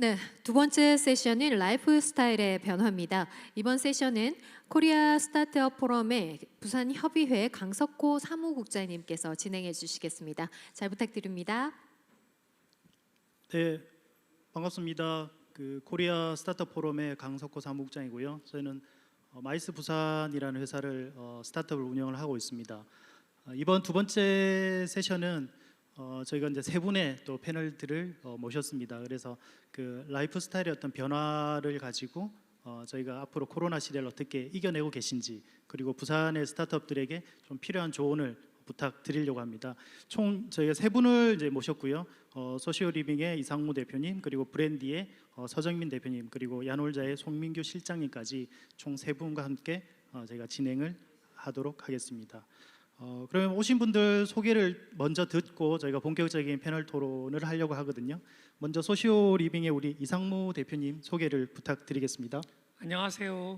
네, 두 번째 세션은 라이프 스타일의 변화입니다. 이번 세션은 코리아 스타트업 포럼의 부산 협의회 강석호 사무국장님께서 진행해 주시겠습니다. 잘 부탁드립니다. 네, 반갑습니다. 코리아 스타트업 포럼의 강석호 사무국장이고요. 저희는 마이스 부산이라는 회사를 스타트업을 운영을 하고 있습니다. 이번 두 번째 세션은 저희가 이제 세 분의 또 패널들을 모셨습니다. 그래서 그 라이프 스타일의 어떤 변화를 가지고 저희가 앞으로 코로나 시대를 어떻게 이겨내고 계신지, 그리고 부산의 스타트업들에게 좀 필요한 조언을 부탁드리려고 합니다. 총 저희가 세 분을 이제 모셨고요. 소시오 리빙의 이상무 대표님, 그리고 브랜디의 서정민 대표님, 그리고 야놀자의 송민규 실장님까지 총 세 분과 함께 저희가 진행을 하도록 하겠습니다. 그러면 오신 분들 소개를 먼저 듣고 저희가 본격적인 패널 토론을 하려고 하거든요. 먼저 소시오 리빙의 우리 이상무 대표님 소개를 부탁드리겠습니다. 안녕하세요.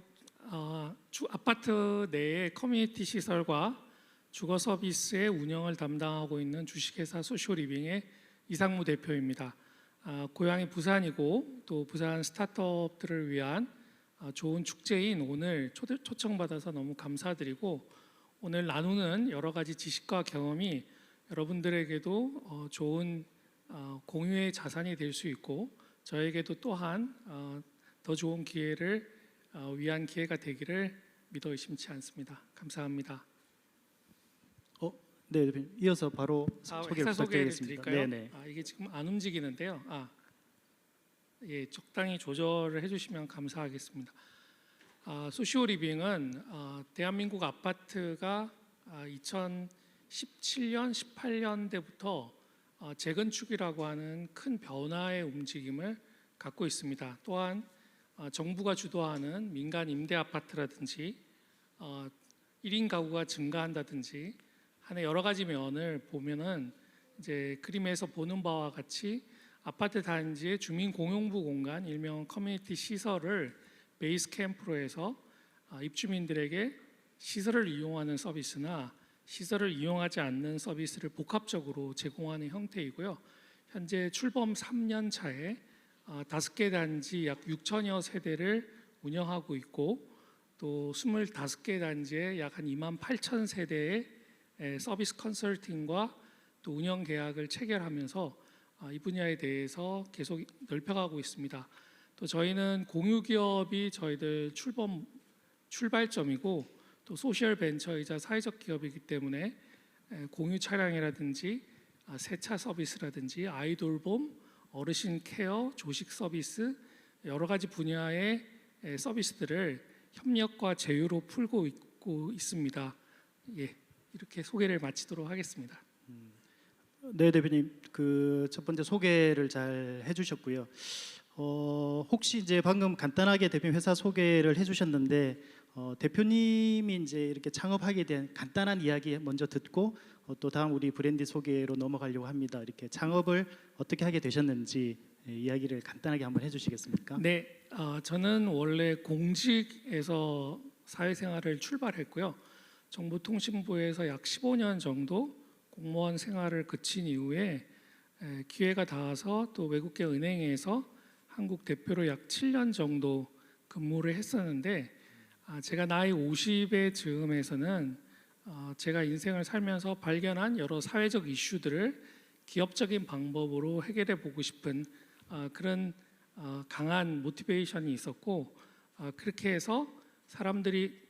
아파트 내의 커뮤니티 시설과 주거 서비스의 운영을 담당하고 있는 주식회사 소시오리빙의 이상무 대표입니다. 고향이 부산이고 또 부산 스타트업들을 위한 좋은 축제인 오늘 초청받아서 너무 감사드리고, 오늘 나누는 여러 가지 지식과 경험이 여러분들에게도 좋은 공유의 자산이 될 수 있고, 저에게도 또한 더 좋은 기회를 위한 기회가 되기를 믿어 의심치 않습니다. 감사합니다. 네, 대표님 이어서 바로 소개 회사 소개를 부탁드리겠습니다. 드릴까요? 네네. 이게 지금 안 움직이는데요. 예, 적당히 조절을 해주시면 감사하겠습니다. 소시오리빙은 대한민국 아파트가 2017년, 18년대부터 재건축이라고 하는 큰 변화의 움직임을 갖고 있습니다. 또한 정부가 주도하는 민간 임대 아파트라든지 1인 가구가 증가한다든지 하는 여러 가지 면을 보면은 이제 그림에서 보는 바와 같이 아파트 단지의 주민 공용부 공간, 일명 커뮤니티 시설을 베이스 캠프로 해서 입주민들에게 시설을 이용하는 서비스나 시설을 이용하지 않는 서비스를 복합적으로 제공하는 형태이고요. 현재 출범 3년 차에 5개 단지 약 6천여 세대를 운영하고 있고, 또 25개 단지에 약 한 2만 8천 세대의 서비스 컨설팅과 또 운영 계약을 체결하면서 이 분야에 대해서 계속 넓혀가고 있습니다. 또 저희는 공유 기업이 저희들 출발점이고 또 소셜 벤처이자 사회적 기업이기 때문에 공유 차량이라든지 세차 서비스라든지 아이돌봄, 어르신 케어, 조식 서비스 여러 가지 분야의 서비스들을 협력과 제휴로 풀고 있습니다. 예, 이렇게 소개를 마치도록 하겠습니다. 네, 대표님 그 첫 번째 소개를 잘 해주셨고요. 혹시 이제 방금 간단하게 대표님 회사 소개를 해주셨는데 대표님이 이제 이렇게 창업하게 된 간단한 이야기 먼저 듣고 또 다음 우리 브랜디 소개로 넘어가려고 합니다. 이렇게 창업을 어떻게 하게 되셨는지 이야기를 간단하게 한번 해주시겠습니까? 네, 저는 원래 공직에서 사회생활을 출발했고요. 정보통신부에서 약 15년 정도 공무원 생활을 그친 이후에 기회가 닿아서 또 외국계 은행에서 한국 대표로 약 7년 정도 근무를 했었는데, 제가 나이 50의 즈음에서는 제가 인생을 살면서 발견한 여러 사회적 이슈들을 기업적인 방법으로 해결해 보고 싶은 그런 강한 모티베이션이 있었고, 그렇게 해서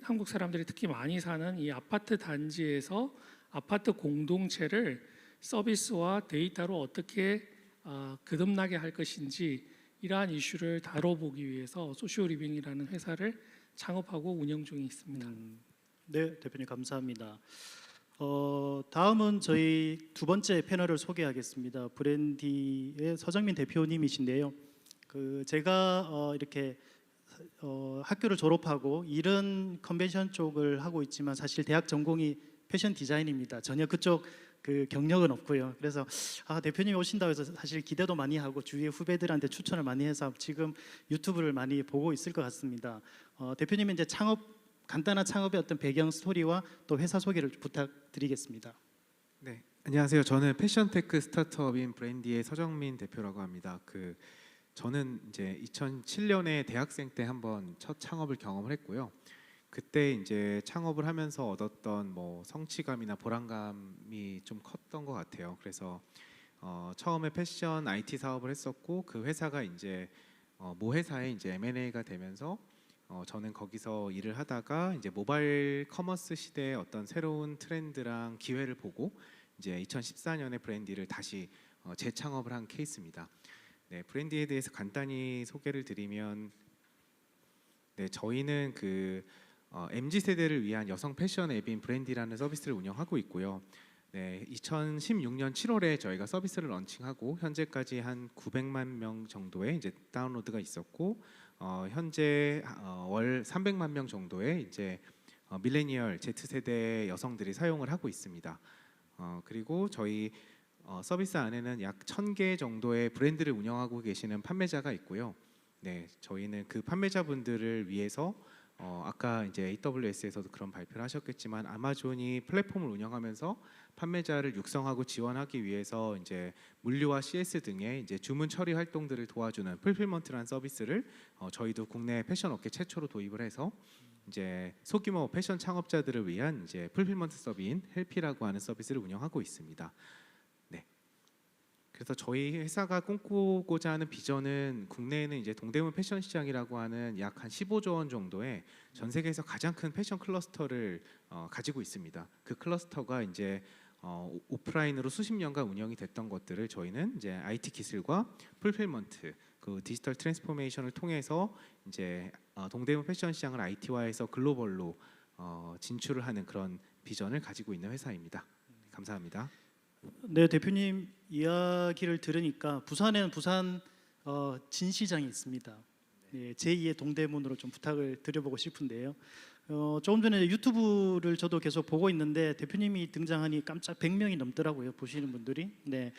한국 사람들이 특히 많이 사는 이 아파트 단지에서 아파트 공동체를 서비스와 데이터로 어떻게 거듭나게 할 것인지, 이러한 이슈를 다뤄보기 위해서 소시오리빙이라는 회사를 창업하고 운영 중에 있습니다. 네, 대표님 감사합니다. 다음은 저희 두 번째 패널을 소개하겠습니다. 브랜디의 서정민 대표님이신데요. 제가 이렇게 학교를 졸업하고 일은 컨벤션 쪽을 하고 있지만 사실 대학 전공이 패션 디자인입니다. 전혀 그쪽 경력은 없고요. 그래서 대표님이 오신다고 해서 사실 기대도 많이 하고 주위의 후배들한테 추천을 많이 해서 지금 유튜브를 많이 보고 있을 것 같습니다. 대표님의 이제 간단한 창업의 어떤 배경 스토리와 또 회사 소개를 부탁드리겠습니다. 네, 안녕하세요. 저는 패션테크 스타트업인 브랜디의 서정민 대표라고 합니다. 저는 이제 2007년에 대학생 때 한번 첫 창업을 경험을 했고요. 그때 이제 창업을 하면서 얻었던 뭐 성취감이나 보람감이 좀 컸던 것 같아요. 그래서 처음에 패션 IT 사업을 했었고 그 회사가 이제 모 회사에 이제 M&A가 되면서 저는 거기서 일을 하다가 이제 모바일 커머스 시대의 어떤 새로운 트렌드랑 기회를 보고 이제 2014년에 브랜디를 다시 재창업을 한 케이스입니다. 네, 브랜디에 대해서 간단히 소개를 드리면, 네, 저희는 그 MZ 세대를 위한 여성 패션 앱인 브랜디라는 서비스를 운영하고 있고요. 네, 2016년 7월에 저희가 서비스를 런칭하고 현재까지 한 900만 명 정도의 이제 다운로드가 있었고 현재 월 300만 명 정도의 이제 밀레니얼 Z 세대 여성들이 사용을 하고 있습니다. 그리고 저희 서비스 안에는 약 1000개 정도의 브랜드를 운영하고 계시는 판매자가 있고요. 네, 저희는 그 판매자분들을 위해서 아까 이제 AWS에서도 그런 발표를 하셨겠지만 아마존이 플랫폼을 운영하면서 판매자를 육성하고 지원하기 위해서 이제 물류와 CS 등의 이제 주문 처리 활동들을 도와주는 풀필먼트라는 서비스를 저희도 국내 패션 업계 최초로 도입을 해서 이제 소규모 패션 창업자들을 위한 이제 풀필먼트 서비스인 헬피라고 하는 서비스를 운영하고 있습니다. 네. 그래서 저희 회사가 꿈꾸고자 하는 비전은 국내에는 이제 동대문 패션 시장이라고 하는 약 한 15조 원 정도의 전 세계에서 가장 큰 패션 클러스터를 가지고 있습니다. 그 클러스터가 이제 오프라인으로 수십 년간 운영이 됐던 것들을 저희는 이제 IT 기술과 풀필먼트, 그 디지털 트랜스포메이션을 통해서 이제 동대문 패션 시장을 IT화해서 글로벌로 진출을 하는 그런 비전을 가지고 있는 회사입니다. 감사합니다. 네, 대표님 이야기를 들으니까 부산에는 부산 진시장이 있습니다. 네, 제2의 동대문으로 좀 부탁을 드려보고 싶은데요. 조금 전에 유튜브를 저도 계속 보고 있는데 대표님이 등장하니 깜짝 100명이 넘더라고요, 보시는 분들이. 네,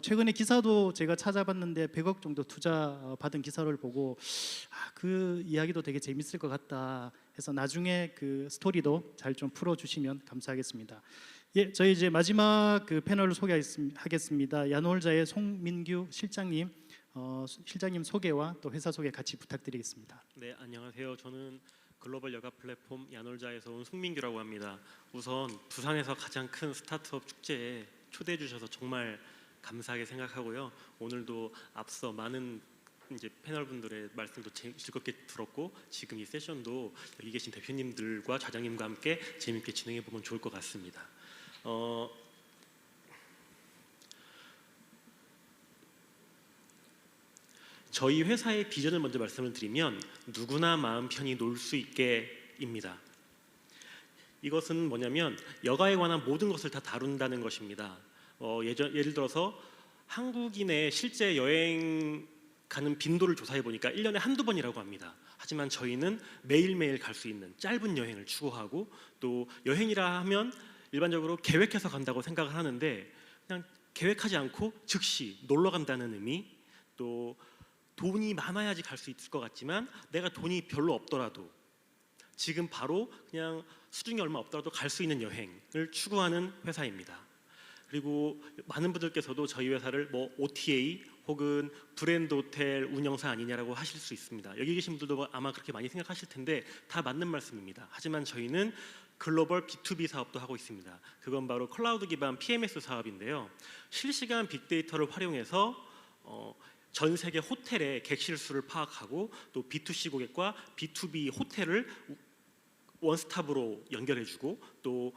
최근에 기사도 제가 찾아봤는데 100억 정도 투자 받은 기사를 보고 그 이야기도 되게 재밌을 것 같다 해서 나중에 그 스토리도 잘 좀 풀어주시면 감사하겠습니다. 예, 저희 이제 마지막 그 패널을 소개하겠습니다. 야놀자의 송민규 실장님, 실장님 소개와 또 회사 소개 같이 부탁드리겠습니다. 네, 안녕하세요. 저는 글로벌 여가 플랫폼 야놀자에서 온 송민규라고 합니다. 우선 부산에서 가장 큰 스타트업 축제에 초대해 주셔서 정말 감사하게 생각하고요. 오늘도 앞서 많은 이제 패널분들의 말씀도 즐겁게 들었고 지금 이 세션도 여기 계신 대표님들과 과장님과 함께 재밌게 진행해 보면 좋을 것 같습니다. 저희 회사의 비전을 먼저 말씀을 드리면 누구나 마음 편히 놀 수 있게입니다. 이것은 뭐냐면 여가에 관한 모든 것을 다 다룬다는 것입니다. 예를 들어서 한국인의 실제 여행 가는 빈도를 조사해 보니까 1년에 한두 번이라고 합니다. 하지만 저희는 매일매일 갈 수 있는 짧은 여행을 추구하고 또 여행이라 하면 일반적으로 계획해서 간다고 생각을 하는데 그냥 계획하지 않고 즉시 놀러 간다는 의미, 또 돈이 많아야지 갈 수 있을 것 같지만 내가 돈이 별로 없더라도 지금 바로 그냥 수중이 얼마 없더라도 갈 수 있는 여행을 추구하는 회사입니다. 그리고 많은 분들께서도 저희 회사를 뭐 OTA 혹은 브랜드 호텔 운영사 아니냐라고 하실 수 있습니다. 여기 계신 분들도 아마 그렇게 많이 생각하실 텐데 다 맞는 말씀입니다. 하지만 저희는 글로벌 B2B 사업도 하고 있습니다. 그건 바로 클라우드 기반 PMS 사업인데요. 실시간 빅데이터를 활용해서 전 세계 호텔의 객실 수를 파악하고 또 B2C 고객과 B2B 호텔을 원스톱으로 연결해주고 또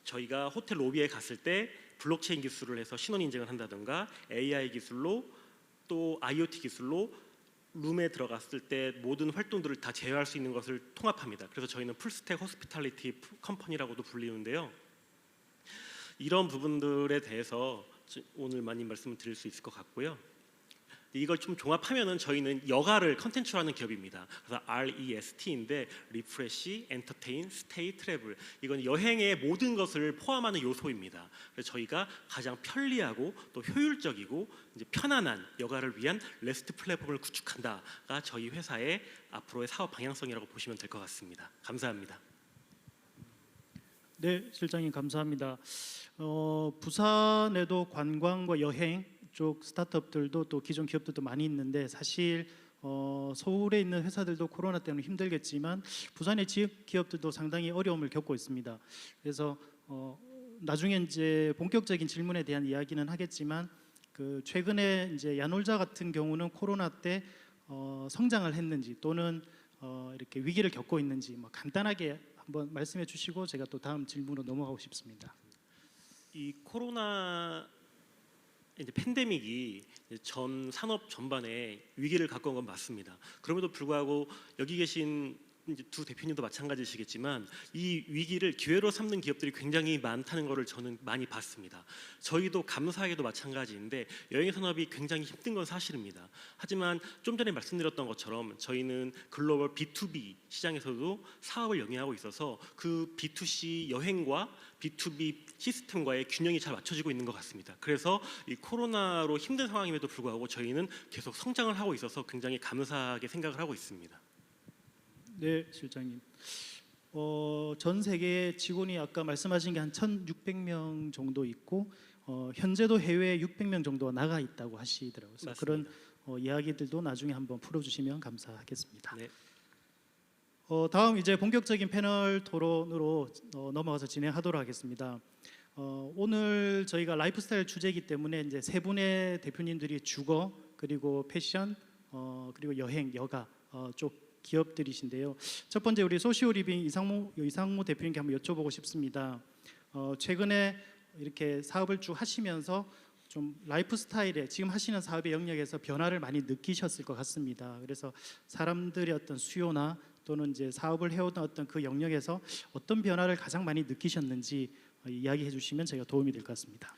저희가 호텔 로비에 갔을 때 블록체인 기술을 해서 신원 인증을 한다든가 AI 기술로 또 IoT 기술로 룸에 들어갔을 때 모든 활동들을 다 제어할 수 있는 것을 통합합니다. 그래서 저희는 풀스택 호스피탈리티 컴퍼니라고도 불리는데요. 이런 부분들에 대해서 오늘 많이 말씀을 드릴 수 있을 것 같고요. 이걸 좀 종합하면은 저희는 여가를 컨텐츠로 하는 기업입니다. 그래서 REST인데 리프레시, 엔터테인, 스테이, 트래블. 이건 여행의 모든 것을 포함하는 요소입니다. 그래서 저희가 가장 편리하고 또 효율적이고 이제 편안한 여가를 위한 레스트 플랫폼을 구축한다가 저희 회사의 앞으로의 사업 방향성이라고 보시면 될 것 같습니다. 감사합니다. 네, 실장님 감사합니다. 부산에도 관광과 여행 쪽 스타트업들도 또 기존 기업들도 많이 있는데 사실 서울에 있는 회사들도 코로나 때문에 힘들겠지만 부산의 지역 기업들도 상당히 어려움을 겪고 있습니다. 그래서 나중에 이제 본격적인 질문에 대한 이야기는 하겠지만 그 최근에 이제 야놀자 같은 경우는 코로나 때 성장을 했는지 또는 이렇게 위기를 겪고 있는지 뭐 간단하게 한번 말씀해 주시고 제가 또 다음 질문으로 넘어가고 싶습니다. 이 코로나 이제 팬데믹이 전 산업 전반에 위기를 갖고 온 건 맞습니다. 그럼에도 불구하고 여기 계신 이제 두 대표님도 마찬가지시겠지만 이 위기를 기회로 삼는 기업들이 굉장히 많다는 것을 저는 많이 봤습니다. 저희도 감사하게도 마찬가지인데 여행 산업이 굉장히 힘든 건 사실입니다. 하지만 좀 전에 말씀드렸던 것처럼 저희는 글로벌 B2B 시장에서도 사업을 영위하고 있어서 그 B2C 여행과 B2B 시스템과의 균형이 잘 맞춰지고 있는 것 같습니다. 그래서 이 코로나로 힘든 상황임에도 불구하고 저희는 계속 성장을 하고 있어서 굉장히 감사하게 생각을 하고 있습니다. 네, 실장님. 전 세계 직원이 아까 말씀하신 게 한 1,600명 정도 있고 현재도 해외에 600명 정도가 나가 있다고 하시더라고요. 그래서 그런 이야기들도 나중에 한번 풀어주시면 감사하겠습니다. 네. 다음 이제 본격적인 패널 토론으로 넘어가서 진행하도록 하겠습니다. 오늘 저희가 라이프스타일 주제이기 때문에 이제 세 분의 대표님들이 주거 그리고 패션 그리고 여행 여가 쪽 기업들이신데요. 첫 번째 우리 소시오리빙 이상무 대표님께 한번 여쭤보고 싶습니다. 최근에 이렇게 사업을 쭉 하시면서 좀 라이프 스타일에 지금 하시는 사업의 영역에서 변화를 많이 느끼셨을 것 같습니다. 그래서 사람들의 어떤 수요나 또는 이제 사업을 해오던 어떤 그 영역에서 어떤 변화를 가장 많이 느끼셨는지 이야기해 주시면 제가 도움이 될 것 같습니다.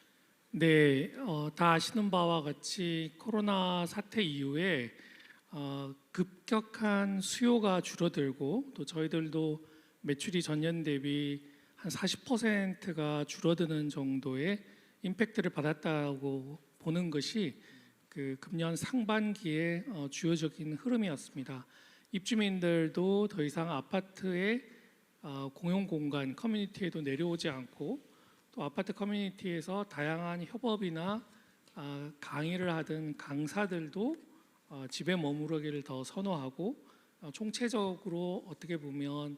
네, 다 아시는 바와 같이 코로나 사태 이후에 급격한 수요가 줄어들고 또 저희들도 매출이 전년 대비 한 40%가 줄어드는 정도의 임팩트를 받았다고 보는 것이 그 금년 상반기의 주요적인 흐름이었습니다. 입주민들도 더 이상 아파트의 공용 공간 커뮤니티에도 내려오지 않고 또 아파트 커뮤니티에서 다양한 협업이나 강의를 하던 강사들도 집에 머무르기를 더 선호하고 총체적으로 어떻게 보면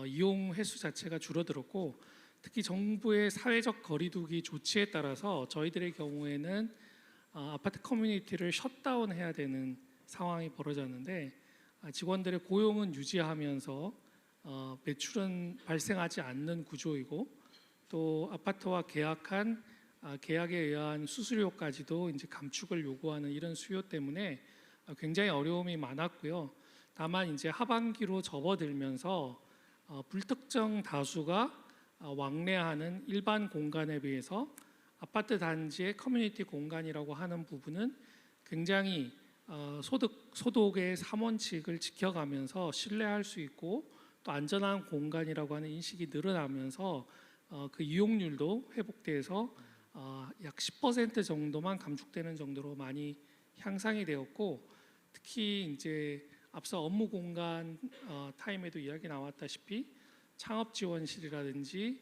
이용 횟수 자체가 줄어들었고 특히 정부의 사회적 거리두기 조치에 따라서 저희들의 경우에는 아파트 커뮤니티를 셧다운해야 되는 상황이 벌어졌는데 직원들의 고용은 유지하면서 매출은 발생하지 않는 구조이고 또 아파트와 계약한 계약에 의한 수수료까지도 이제 감축을 요구하는 이런 수요 때문에 굉장히 어려움이 많았고요. 다만 이제 하반기로 접어들면서 불특정 다수가 왕래하는 일반 공간에 비해서 아파트 단지의 커뮤니티 공간이라고 하는 부분은 굉장히 소독의 3원칙을 지켜가면서 신뢰할 수 있고 또 안전한 공간이라고 하는 인식이 늘어나면서 그 이용률도 회복돼서 약 10% 정도만 감축되는 정도로 많이 향상이 되었고 특히 이제 앞서 업무 공간 타임에도 이야기 나왔다시피 창업 지원실이라든지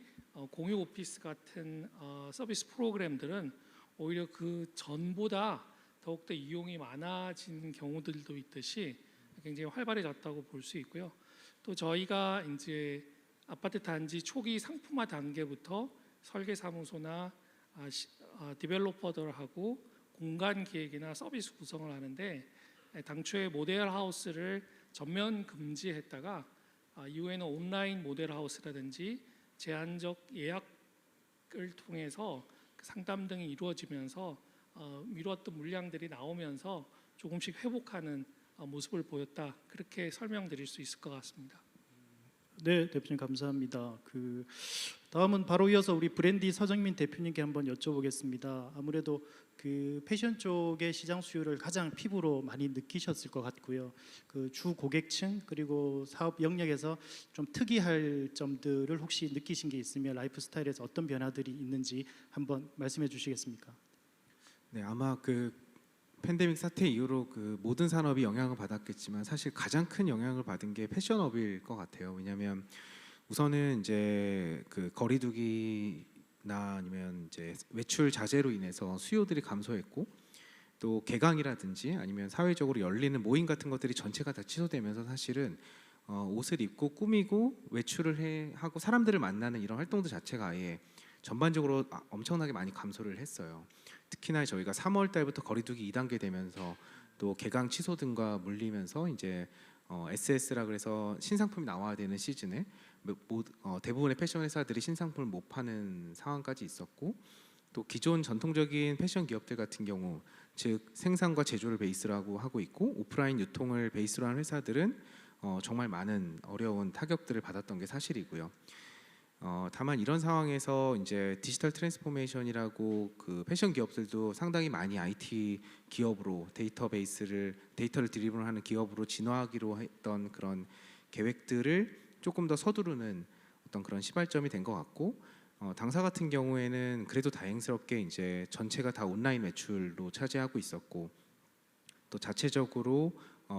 공유 오피스 같은 서비스 프로그램들은 오히려 그 전보다 더욱더 이용이 많아진 경우들도 있듯이 굉장히 활발해졌다고 볼 수 있고요. 또 저희가 이제 아파트 단지 초기 상품화 단계부터 설계 사무소나 디벨로퍼들하고 공간 기획이나 서비스 구성을 하는데 당초에 모델 하우스를 전면 금지했다가 이후에는 온라인 모델 하우스라든지 제한적 예약을 통해서 상담 등이 이루어지면서 미뤘던 물량들이 나오면서 조금씩 회복하는 모습을 보였다. 그렇게 설명드릴 수 있을 것 같습니다. 네, 대표님 감사합니다. 다음은 바로 이어서 우리 브랜디 서정민 대표님께 한번 여쭤보겠습니다. 아무래도 그 패션 쪽의 시장 수요를 가장 피부로 많이 느끼셨을 것 같고요. 그 주 고객층 그리고 사업 영역에서 좀 특이할 점들을 혹시 느끼신 게 있으면 라이프 스타일에서 어떤 변화들이 있는지 한번 말씀해 주시겠습니까? 네, 아마 그 팬데믹 사태 이후로 그 모든 산업이 영향을 받았겠지만 사실 가장 큰 영향을 받은 게 패션업일 것 같아요. 왜냐하면 우선은 이제 그 거리두기나 아니면 이제 외출 자제로 인해서 수요들이 감소했고 또 개강이라든지 아니면 사회적으로 열리는 모임 같은 것들이 전체가 다 취소되면서 사실은 옷을 입고 꾸미고 외출을 하고 사람들을 만나는 이런 활동들 자체가 아예 전반적으로 엄청나게 많이 감소를 했어요. 특히나 저희가 3월 달부터 거리두기 2단계 되면서 또 개강 취소 등과 물리면서 이제 SS라 그래서 신상품이 나와야 되는 시즌에 대부분의 패션 회사들이 신상품을 못 파는 상황까지 있었고, 또 기존 전통적인 패션 기업들 같은 경우 즉 생산과 제조를 베이스로 하고 있고 오프라인 유통을 베이스로 한 회사들은 정말 많은 어려운 타격들을 받았던 게 사실이고요. 다만 이런 상황에서 이제 디지털 트랜스포메이션이라고 그 패션 기업들도 상당히 많이 IT 기업으로 데이터를 드리블하는 기업으로 진화하기로 했던 그런 계획들을 조금 더 서두르는 어떤 그런 시발점이 된 것 같고, 당사 같은 경우에는 그래도 다행스럽게 이제 전체가 다 온라인 매출로 차지하고 있었고, 또 자체적으로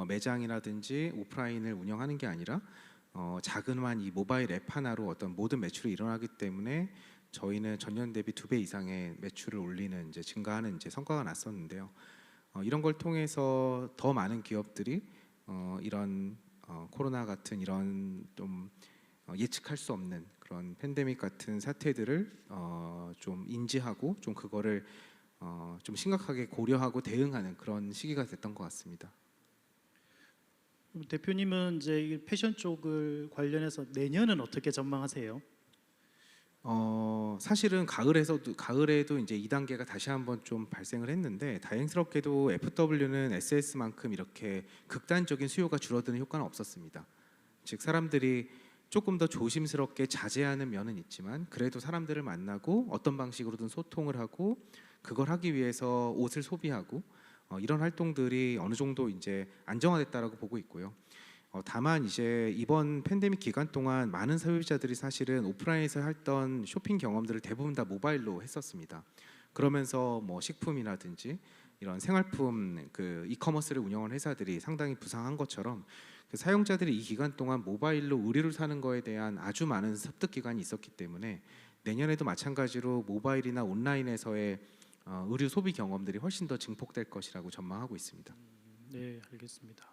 매장이라든지 오프라인을 운영하는 게 아니라 자그마한 이 모바일 앱 하나로 어떤 모든 매출이 일어나기 때문에 저희는 전년 대비 2배 이상의 매출을 올리는 이제 증가하는 이제 성과가 났었는데요. 이런 걸 통해서 더 많은 기업들이 이런 코로나 같은 이런 좀 예측할 수 없는 그런 팬데믹 같은 사태들을 좀 인지하고 좀 그거를 좀 심각하게 고려하고 대응하는 그런 시기가 됐던 것 같습니다. 대표님은 이제 이 패션 쪽을 관련해서 내년은 어떻게 전망하세요? 사실은 가을에도 이제 2단계가 다시 한번 좀 발생을 했는데, 다행스럽게도 FW는 SS만큼 이렇게 극단적인 수요가 줄어드는 효과는 없었습니다. 즉 사람들이 조금 더 조심스럽게 자제하는 면은 있지만 그래도 사람들을 만나고 어떤 방식으로든 소통을 하고 그걸 하기 위해서 옷을 소비하고 이런 활동들이 어느 정도 이제 안정화됐다라고 보고 있고요. 다만 이제 이번 팬데믹 기간 동안 많은 소비자들이 사실은 오프라인에서 했던 쇼핑 경험들을 대부분 다 모바일로 했었습니다. 그러면서 뭐 식품이라든지 이런 생활품 그 이커머스를 운영하는 회사들이 상당히 부상한 것처럼 그 사용자들이 이 기간 동안 모바일로 의류를 사는 거에 대한 아주 많은 습득 기간이 있었기 때문에 내년에도 마찬가지로 모바일이나 온라인에서의 의류 소비 경험들이 훨씬 더 증폭될 것이라고 전망하고 있습니다. 네, 알겠습니다.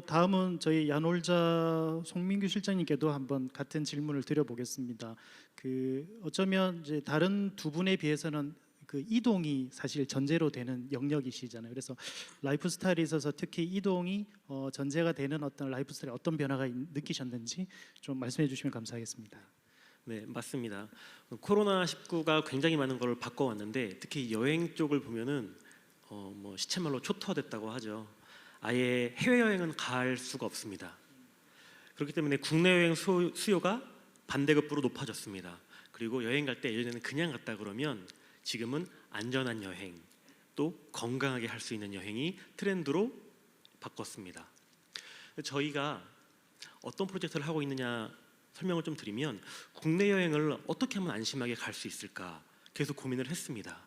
다음은 저희 야놀자 송민규 실장님께도 한번 같은 질문을 드려보겠습니다. 그 어쩌면 이제 다른 두 분에 비해서는 그 이동이 사실 전제로 되는 영역이시잖아요. 그래서 라이프 스타일에 있어서 특히 이동이 전제가 되는 어떤 라이프 스타일에 어떤 변화가 느끼셨는지 좀 말씀해 주시면 감사하겠습니다. 네, 맞습니다. 코로나19가 굉장히 많은 걸 바꿔왔는데 특히 여행 쪽을 보면은 뭐 시쳇말로 초토화됐다고 하죠. 아예 해외여행은 갈 수가 없습니다. 그렇기 때문에 국내 여행 수요가 반대급부로 높아졌습니다. 그리고 여행 갈 때 예전에는 그냥 갔다 그러면 지금은 안전한 여행, 또 건강하게 할 수 있는 여행이 트렌드로 바꿨습니다. 저희가 어떤 프로젝트를 하고 있느냐 설명을 좀 드리면, 국내 여행을 어떻게 하면 안심하게 갈 수 있을까 계속 고민을 했습니다.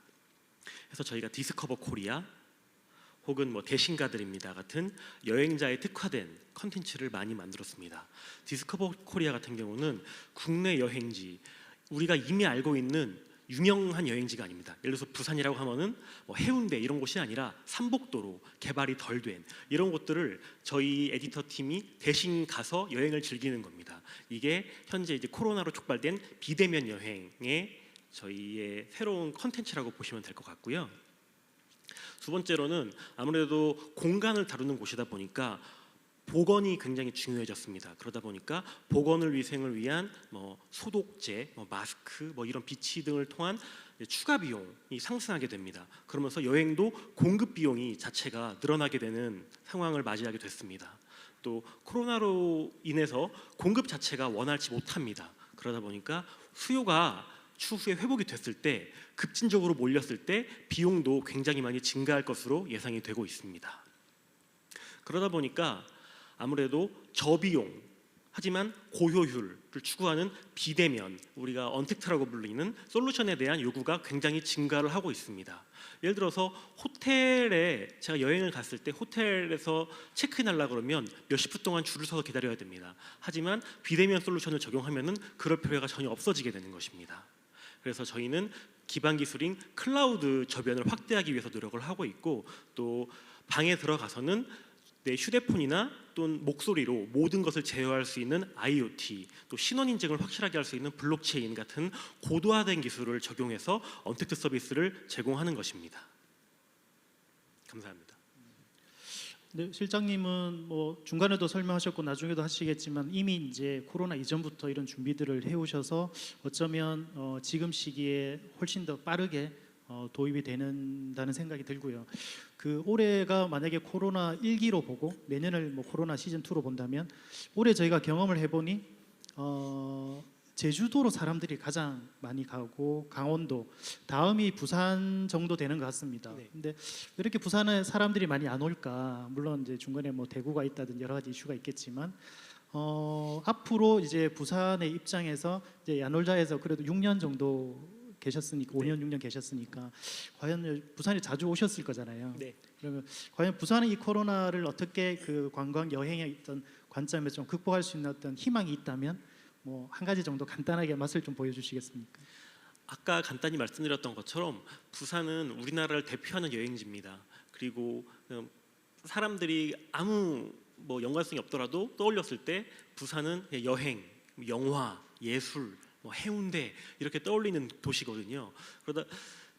그래서 저희가 디스커버 코리아 혹은 뭐 대신가들입니다 같은 여행자에 특화된 컨텐츠를 많이 만들었습니다. 디스커버 코리아 같은 경우는 국내 여행지, 우리가 이미 알고 있는 유명한 여행지가 아닙니다. 예를 들어서 부산이라고 하면은 뭐 해운대 이런 곳이 아니라 삼복도로 개발이 덜 된 이런 곳들을 저희 에디터 팀이 대신 가서 여행을 즐기는 겁니다. 이게 현재 이제 코로나로 촉발된 비대면 여행의 저희의 새로운 컨텐츠라고 보시면 될 것 같고요. 두 번째로는 아무래도 공간을 다루는 곳이다 보니까 보건이 굉장히 중요해졌습니다. 그러다 보니까 보건을 위생을 위한 뭐 소독제, 뭐 마스크, 뭐 이런 비치 등을 통한 추가 비용이 상승하게 됩니다. 그러면서 여행도 공급 비용이 자체가 늘어나게 되는 상황을 맞이하게 됐습니다. 또 코로나로 인해서 공급 자체가 원활치 못합니다. 그러다 보니까 수요가 추후에 회복이 됐을 때 급진적으로 몰렸을 때 비용도 굉장히 많이 증가할 것으로 예상이 되고 있습니다. 그러다 보니까 아무래도 저비용 하지만 고효율을 추구하는 비대면, 우리가 언택트라고 불리는 솔루션에 대한 요구가 굉장히 증가를 하고 있습니다. 예를 들어서 호텔에 제가 여행을 갔을 때 호텔에서 체크인 하려고 그러면 몇십 분 동안 줄을 서서 기다려야 됩니다. 하지만 비대면 솔루션을 적용하면은 그럴 필요가 전혀 없어지게 되는 것입니다. 그래서 저희는 기반 기술인 클라우드 저변을 확대하기 위해서 노력을 하고 있고, 또 방에 들어가서는 내 휴대폰이나 또는 목소리로 모든 것을 제어할 수 있는 IoT, 또 신원 인증을 확실하게 할 수 있는 블록체인 같은 고도화된 기술을 적용해서 언택트 서비스를 제공하는 것입니다. 감사합니다. 네, 실장님은 뭐 중간에도 설명하셨고 나중에도 하시겠지만 이미 이제 코로나 이전부터 이런 준비들을 해오셔서 어쩌면 지금 시기에 훨씬 더 빠르게 도입이 되는다는 생각이 들고요. 그 올해가 만약에 코로나 1기로 보고 내년을 뭐 코로나 시즌 2로 본다면 올해 저희가 경험을 해보니 제주도로 사람들이 가장 많이 가고 강원도 다음이 부산 정도 되는 것 같습니다. 네. 근데 왜 이렇게 부산에 사람들이 많이 안 올까? 물론 이제 중간에 뭐 대구가 있다든 여러 가지 이슈가 있겠지만 앞으로 이제 부산의 입장에서 이제 야놀자에서 그래도 6년 정도 계셨으니까 5년 6년 계셨으니까 과연 부산에 자주 오셨을 거잖아요. 네. 그러면 과연 부산은 이 코로나를 어떻게 그 관광 여행의 어떤 관점에서 좀 극복할 수 있는 어떤 희망이 있다면 뭐 한 가지 정도 간단하게 맛을 좀 보여주시겠습니까? 아까 간단히 말씀드렸던 것처럼 부산은 우리나라를 대표하는 여행지입니다. 그리고 사람들이 아무 뭐 연관성이 없더라도 떠올렸을 때 부산은 여행, 영화, 예술, 뭐 해운대 이렇게 떠올리는 도시거든요. 그러다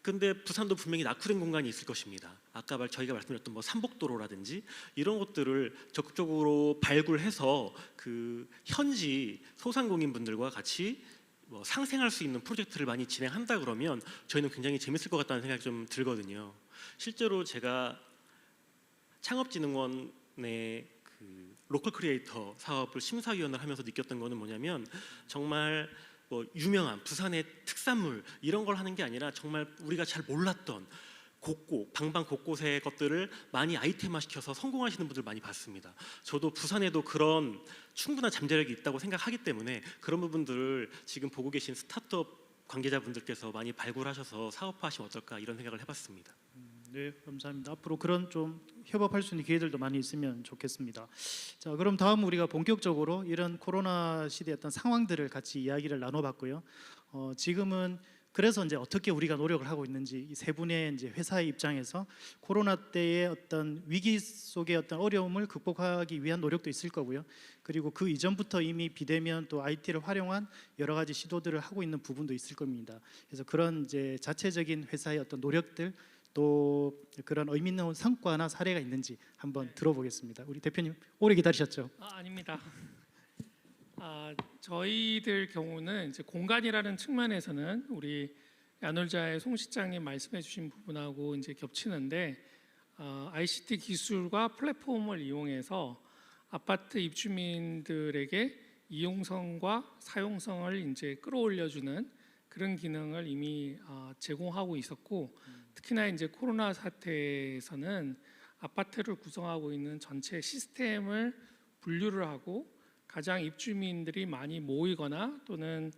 근데 부산도 분명히 낙후된 공간이 있을 것입니다. 아까 저희가 말씀드렸던 뭐 삼복도로라든지 이런 것들을 적극적으로 발굴해서 그 현지 소상공인분들과 같이 뭐 상생할 수 있는 프로젝트를 많이 진행한다 그러면 저희는 굉장히 재밌을 것 같다는 생각이 좀 들거든요. 실제로 제가 창업진흥원의 그 로컬 크리에이터 사업을 심사위원을 하면서 느꼈던 거는 뭐냐면 정말 뭐 유명한 부산의 특산물 이런 걸 하는 게 아니라 정말 우리가 잘 몰랐던 방방 곳곳의 것들을 많이 아이템화시켜서 성공하시는 분들 많이 봤습니다. 저도 부산에도 그런 충분한 잠재력이 있다고 생각하기 때문에 그런 부분들을 지금 보고 계신 스타트업 관계자분들께서 많이 발굴하셔서 사업화하시면 어떨까 이런 생각을 해봤습니다. 네, 감사합니다. 앞으로 그런 좀 협업할 수 있는 기회들도 많이 있으면 좋겠습니다. 자, 그럼 다음 우리가 본격적으로 이런 코로나 시대의 어떤 상황들을 같이 이야기를 나눠봤고요. 지금은 그래서 이제 어떻게 우리가 노력을 하고 있는지 이 세 분의 이제 회사의 입장에서 코로나 때의 어떤 위기 속의 어떤 어려움을 극복하기 위한 노력도 있을 거고요. 그리고 그 이전부터 이미 비대면 또 IT를 활용한 여러 가지 시도들을 하고 있는 부분도 있을 겁니다. 그래서 그런 이제 자체적인 회사의 어떤 노력들 또 그런 의미 있는 성과나 사례가 있는지 한번 들어보겠습니다. 우리 대표님 오래 기다리셨죠? 아닙니다. 저희들 경우는 이제 공간이라는 측면에서는 우리 야놀자의 송 실장님 말씀해주신 부분하고 이제 겹치는데 ICT 기술과 플랫폼을 이용해서 아파트 입주민들에게 이용성과 사용성을 이제 끌어올려주는 그런 기능을 이미 제공하고 있었고 특히나 이제 코로나 사태에서는 아파트를 구성하고 있는 전체 시스템을 분류를 하고 가장 입주민들이 많이 모이거나 또는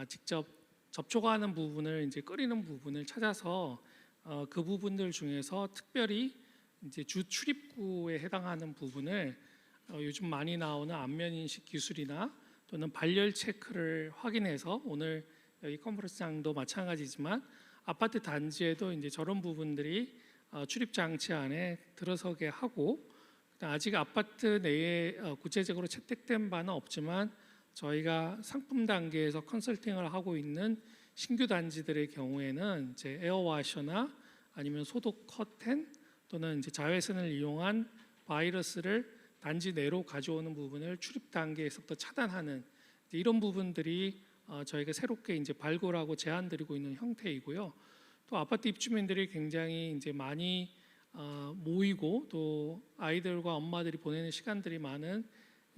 직접 접촉하는 부분을 이제 끓이는 부분을 찾아서 그 부분들 중에서 특별히 이제 주 출입구에 해당하는 부분을 요즘 많이 나오는 안면 인식 기술이나 또는 발열 체크를 확인해서 오늘 여기 컨퍼런스장도 마찬가지지만 아파트 단지에도 이제 저런 부분들이 출입 장치 안에 들어서게 하고 아직 아파트 내에 구체적으로 채택된 바는 없지만 저희가 상품 단계에서 컨설팅을 하고 있는 신규 단지들의 경우에는 이제 에어와셔나 아니면 소독 커튼 또는 이제 자외선을 이용한 바이러스를 단지 내로 가져오는 부분을 출입 단계에서부터 차단하는 이런 부분들이 저희가 새롭게 이제 발굴하고 제안드리고 있는 형태이고요. 또 아파트 입주민들이 굉장히 이제 많이 모이고 또 아이들과 엄마들이 보내는 시간들이 많은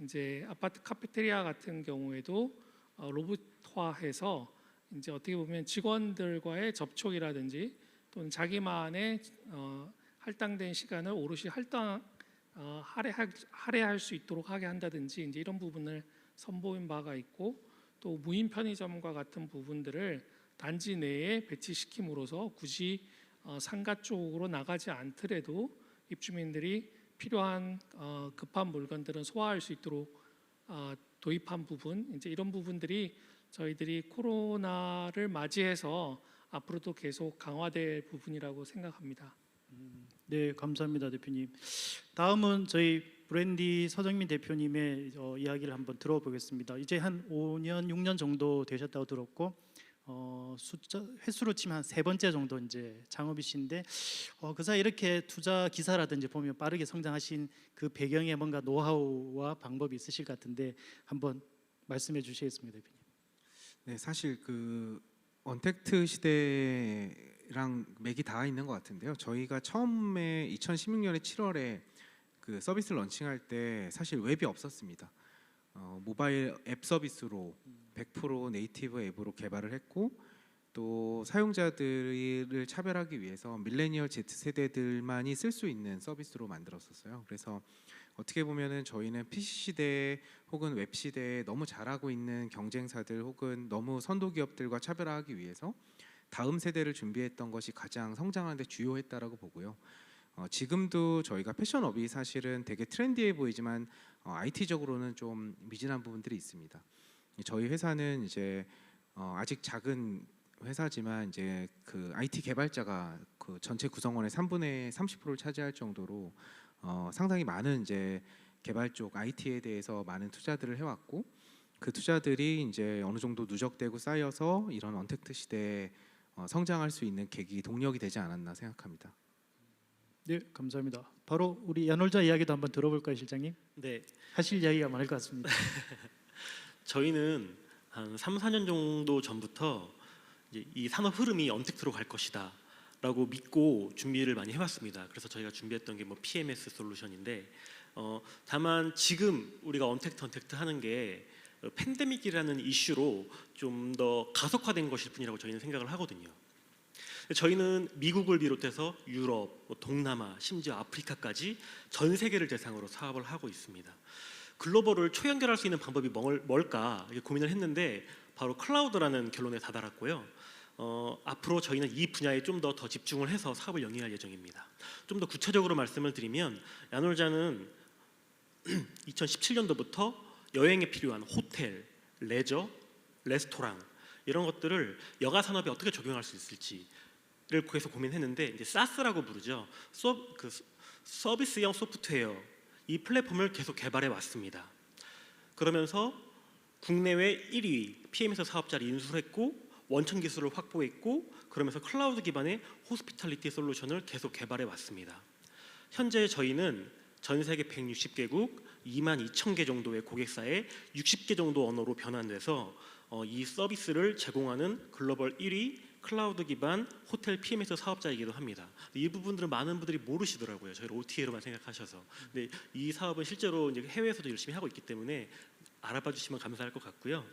이제 아파트 카페테리아 같은 경우에도 로봇화해서 이제 어떻게 보면 직원들과의 접촉이라든지 또는 자기만의 할당된 시간을 오롯이 할애할 수 있도록 하게 한다든지 이제 이런 부분을 선보인 바가 있고 또 무인 편의점과 같은 부분들을 단지 내에 배치시킴으로써 굳이 상가 쪽으로 나가지 않더라도 입주민들이 필요한 급한 물건들은 소화할 수 있도록 도입한 부분 이제 이런 부분들이 저희들이 코로나를 맞이해서 앞으로도 계속 강화될 부분이라고 생각합니다. 네, 감사합니다, 대표님. 다음은 저희 브랜디 서정민 대표님의 이야기를 한번 들어보겠습니다. 이제 한 5년, 6년 정도 되셨다고 들었고 숫자 횟수로 치면 한 세 번째 정도 이제 창업이신데 그 사이 이렇게 투자 기사라든지 보면 빠르게 성장하신 그 배경에 뭔가 노하우와 방법이 있으실 것 같은데 한번 말씀해 주시겠습니다, 대표님. 네, 사실 그 언택트 시대랑 맥이 닿아 있는 것 같은데요. 저희가 처음에 2016년에 7월에 그 서비스를 런칭할 때 사실 웹이 없었습니다. 모바일 앱 서비스로 100% 네이티브 앱으로 개발을 했고 또 사용자들을 차별하기 위해서 밀레니얼 Z 세대들만이 쓸 수 있는 서비스로 만들었었어요. 그래서 어떻게 보면은 저희는 PC 시대 혹은 웹 시대에 너무 잘하고 있는 경쟁사들 혹은 너무 선도 기업들과 차별화하기 위해서 다음 세대를 준비했던 것이 가장 성장하는 데 주요했다라고 보고요. 지금도 저희가 패션업이 사실은 되게 트렌디해 보이지만 IT적으로는 좀 미진한 부분들이 있습니다. 저희 회사는 이제 아직 작은 회사지만 이제 그 IT 개발자가 그 전체 구성원의 3분의 30%를 차지할 정도로 상당히 많은 이제 개발 쪽 IT에 대해서 많은 투자들을 해왔고 그 투자들이 이제 어느 정도 누적되고 쌓여서 이런 언택트 시대에 성장할 수 있는 계기 동력이 되지 않았나 생각합니다. 네, 감사합니다. 바로 우리 야놀자 이야기도 한번 들어볼까요, 실장님? 네, 하실 이야기가 많을 것 같습니다. 저희는 한 3, 4년 정도 전부터 이제 이 산업 흐름이 언택트로 갈 것이다라고 믿고 준비를 많이 해왔습니다. 그래서 저희가 준비했던 게 뭐 PMS 솔루션인데 다만 지금 우리가 언택트 하는 게 팬데믹이라는 이슈로 좀 더 가속화된 것일 뿐이라고 저희는 생각을 하거든요. 저희는 미국을 비롯해서 유럽, 동남아, 심지어 아프리카까지 전 세계를 대상으로 사업을 하고 있습니다. 글로벌을 초연결할 수 있는 방법이 뭘까 이렇게 고민을 했는데 바로 클라우드라는 결론에 다다랐고요. 앞으로 저희는 이 분야에 좀 더 집중을 해서 사업을 영위할 예정입니다. 좀 더 구체적으로 말씀을 드리면 야놀자는 2017년도부터 여행에 필요한 호텔, 레저, 레스토랑 이런 것들을 여가 산업에 어떻게 적용할 수 있을지를 계속 고민했는데 이제 SaaS라고 부르죠. 서비스형 소프트웨어 이 플랫폼을 계속 개발해 왔습니다. 그러면서 국내외 1위 PMS 사업자를 인수했고 원천 기술을 확보했고 그러면서 클라우드 기반의 호스피탈리티 솔루션을 계속 개발해 왔습니다. 현재 저희는 전 세계 160개국 22,000개 정도의 고객사에 60개 정도 언어로 변환돼서 이 서비스를 제공하는 글로벌 1위 클라우드 기반 호텔 PMS 사업자이기도 합니다. 이 부분들은 많은 분들이 모르시더라고요. 저희를 OTA로만 생각하셔서. 근데 이 사업은 실제로 이제 해외에서도 열심히 하고 있기 때문에 알아봐 주시면 감사할 것 같고요.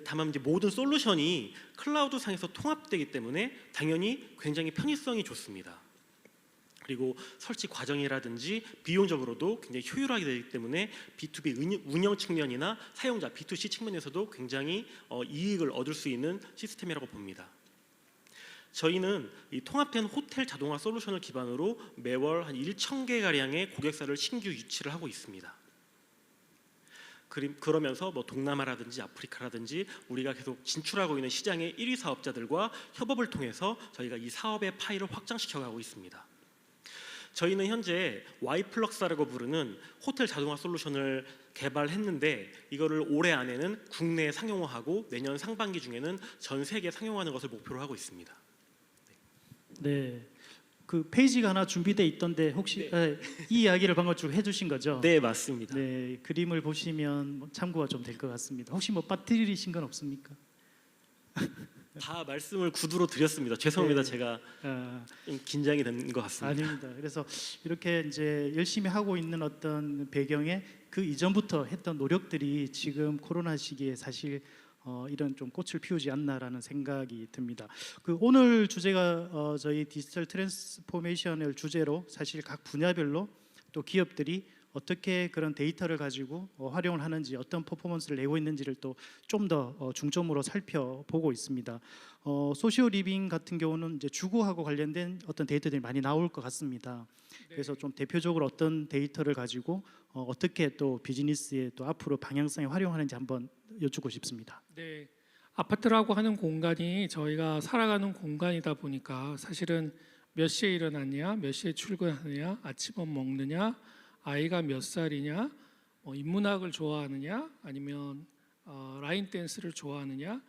다만 이제 모든 솔루션이 클라우드 상에서 통합되기 때문에 당연히 굉장히 편의성이 좋습니다. 그리고 설치 과정이라든지 비용적으로도 굉장히 효율하게 되기 때문에 B2B 운영 측면이나 사용자 B2C 측면에서도 굉장히 이익을 얻을 수 있는 시스템이라고 봅니다. 저희는 이 통합된 호텔 자동화 솔루션을 기반으로 매월 한 1,000개 가량의 고객사를 신규 유치를 하고 있습니다. 그러면서 뭐 동남아라든지 아프리카라든지 우리가 계속 진출하고 있는 시장의 1위 사업자들과 협업을 통해서 저희가 이 사업의 파이를 확장시켜 가고 있습니다. 저희는 현재 Y플럭스라고 부르는 호텔 자동화 솔루션을 개발했는데 이거를 올해 안에는 국내에 상용화하고 내년 상반기 중에는 전 세계에 상용화하는 것을 목표로 하고 있습니다. 네, 그 페이지가 하나 준비돼 있던데 혹시 이 이야기를 방금 쭉 해주신 거죠? 네, 맞습니다. 네, 그림을 보시면 참고가 좀 될 것 같습니다. 혹시 뭐 빠뜨리신 건 없습니까? 다 말씀을 구두로 드렸습니다. 죄송합니다. 네. 제가 아, 좀 긴장이 된 것 같습니다. 아닙니다. 그래서 이렇게 이제 열심히 하고 있는 어떤 배경에 그 이전부터 했던 노력들이 지금 코로나 시기에 사실 이런 좀 꽃을 피우지 않나라는 생각이 듭니다. 그 오늘 주제가 저희 디지털 트랜스포메이션을 주제로 사실 각 분야별로 또 기업들이 어떻게 그런 데이터를 가지고 활용을 하는지 어떤 퍼포먼스를 내고 있는지를 또 좀 더 중점으로 살펴보고 있습니다. 소시오 리빙 같은 경우는 이제 주거하고 관련된 어떤 데이터들이 많이 나올 것 같습니다. 그래서 좀 대표적으로 어떤 데이터를 가지고 어떻게 또 비즈니스에 또 앞으로 방향성에 활용하는지 한번 여쭙고 싶습니다. 네, 아파트라고 하는 공간이 저희가 살아가는 공간이다 보니까 사실은 몇 시에 일어났냐, 몇 시에 출근하느냐, 아침은 먹느냐, 아이가 몇 살이냐, 인문학을 좋아하느냐, 아니면 라인 댄스를 좋아하느냐,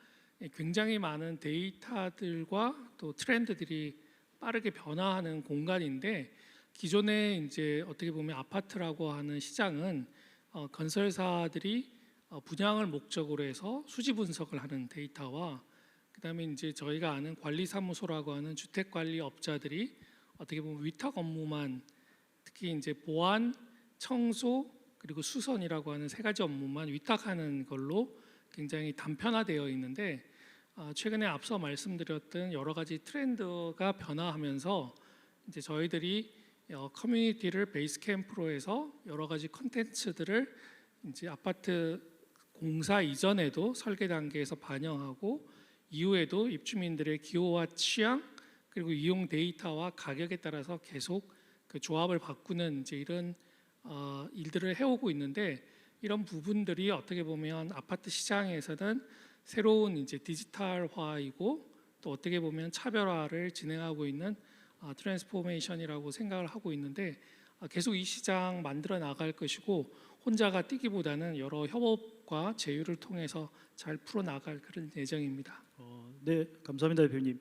굉장히 많은 데이터들과 또 트렌드들이 빠르게 변화하는 공간인데, 기존에 이제 어떻게 보면 아파트라고 하는 시장은 건설사들이 분양을 목적으로 해서 수지 분석을 하는 데이터와, 그다음에 이제 저희가 아는 관리사무소라고 하는 주택관리업자들이 어떻게 보면 위탁 업무만, 특히 이제 보안, 청소 그리고 수선이라고 하는 세 가지 업무만 위탁하는 걸로 굉장히 단편화되어 있는데, 최근에 앞서 말씀드렸던 여러 가지 트렌드가 변화하면서 이제 저희들이 커뮤니티를 베이스 캠프로 해서 여러 가지 컨텐츠들을 이제 아파트 공사 이전에도 설계 단계에서 반영하고, 이후에도 입주민들의 기호와 취향 그리고 이용 데이터와 가격에 따라서 계속 그 조합을 바꾸는 이제 이런 일들을 해오고 있는데, 이런 부분들이 어떻게 보면 아파트 시장에서는 새로운 이제 디지털화이고 또 어떻게 보면 차별화를 진행하고 있는 트랜스포메이션이라고 생각을 하고 있는데, 계속 이 시장 만들어 나갈 것이고, 혼자가 뛰기보다는 여러 협업과 제휴를 통해서 잘 풀어 나갈 그런 예정입니다. 네, 감사합니다, 대표님.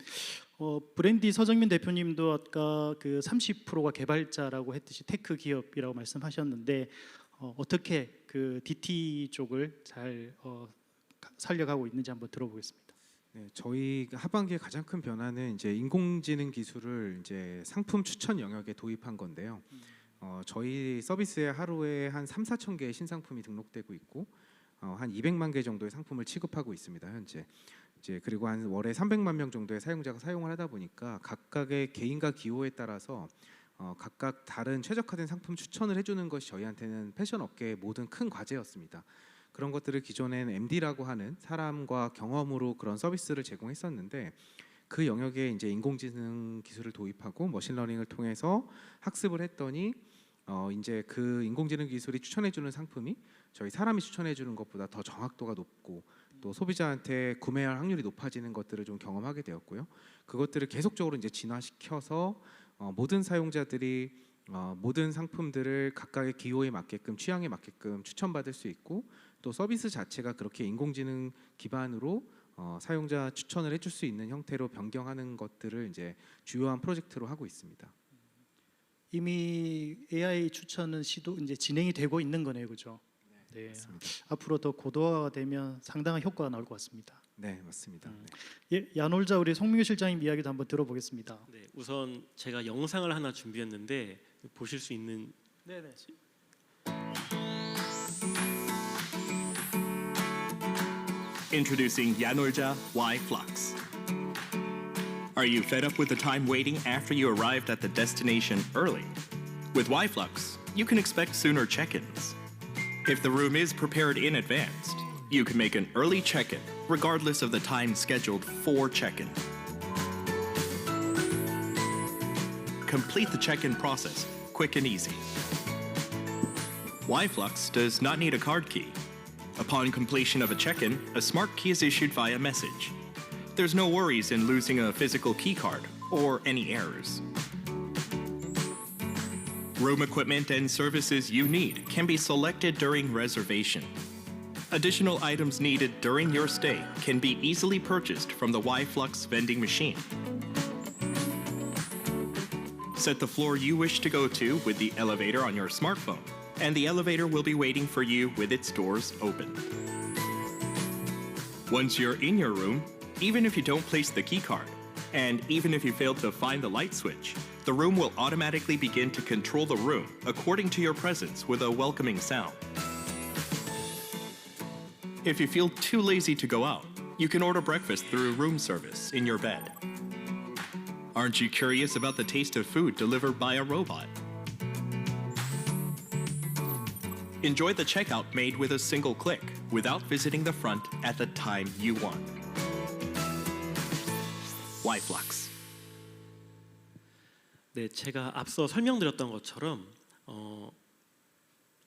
브랜디 서정민 대표님도 아까 그 30%가 개발자라고 했듯이 테크 기업이라고 말씀하셨는데, 어떻게 그 DT 쪽을 잘 살려가고 있는지 한번 들어보겠습니다. 네, 저희 하반기의 가장 큰 변화는 이제 인공지능 기술을 이제 상품 추천 영역에 도입한 건데요. 저희 서비스에 하루에 한 3, 4천 개의 신상품이 등록되고 있고, 한 200만 개 정도의 상품을 취급하고 있습니다, 현재. 이제 그리고 한 월에 300만 명 정도의 사용자가 사용을 하다 보니까 각각의 개인과 기호에 따라서 각각 다른 최적화된 상품 추천을 해주는 것이 저희한테는 패션 업계의 모든 큰 과제였습니다. 그런 것들을 기존에는 MD라고 하는 사람과 경험으로 그런 서비스를 제공했었는데, 그 영역에 이제 인공지능 기술을 도입하고 머신러닝을 통해서 학습을 했더니 이제 그 인공지능 기술이 추천해주는 상품이 저희 사람이 추천해주는 것보다 더 정확도가 높고 또 소비자한테 구매할 확률이 높아지는 것들을 좀 경험하게 되었고요. 그것들을 계속적으로 이제 진화시켜서 모든 사용자들이 모든 상품들을 각각의 기호에 맞게끔 취향에 맞게끔 추천받을 수 있고, 또 서비스 자체가 그렇게 인공지능 기반으로 사용자 추천을 해줄 수 있는 형태로 변경하는 것들을 이제 주요한 프로젝트로 하고 있습니다. 이미 AI 추천은 시도 이제 진행이 되고 있는 거네요, 그죠? 네, 앞으로 더 고도화가 되면 상당한 효과가 나올 것 같습니다. 네, 맞습니다. 네. 예, 야놀자 우리 송민규 실장님 이야기도 한번 들어보겠습니다. 네, 우선 제가 영상을 하나 준비했는데 보실 수 있는. 네네. Introducing Yanorja Y Flux. Are you fed up with the time waiting after you arrived at the destination early? With Y Flux, you can expect sooner check-ins. If the room is prepared in advance, you can make an early check-in regardless of the time scheduled for check-in. Complete the check-in process quick and easy. Y Flux does not need a card key. Upon completion of a check-in, a smart key is issued via message. There's no worries in losing a physical key card or any errors. Room equipment and services you need can be selected during reservation. Additional items needed during your stay can be easily purchased from the Y-Flux vending machine. Set the floor you wish to go to with the elevator on your smartphone, and the elevator will be waiting for you with its doors open. Once you're in your room, even if you don't place the key card, and even if you fail to find the light switch, the room will automatically begin to control the room according to your presence with a welcoming sound. If you feel too lazy to go out, you can order breakfast through room service in your bed. Aren't you curious about the taste of food delivered by a robot? Enjoy the checkout made with a single click without visiting the front at the time you want. Y-Flux. 네, 제가 앞서 설명드렸던 것처럼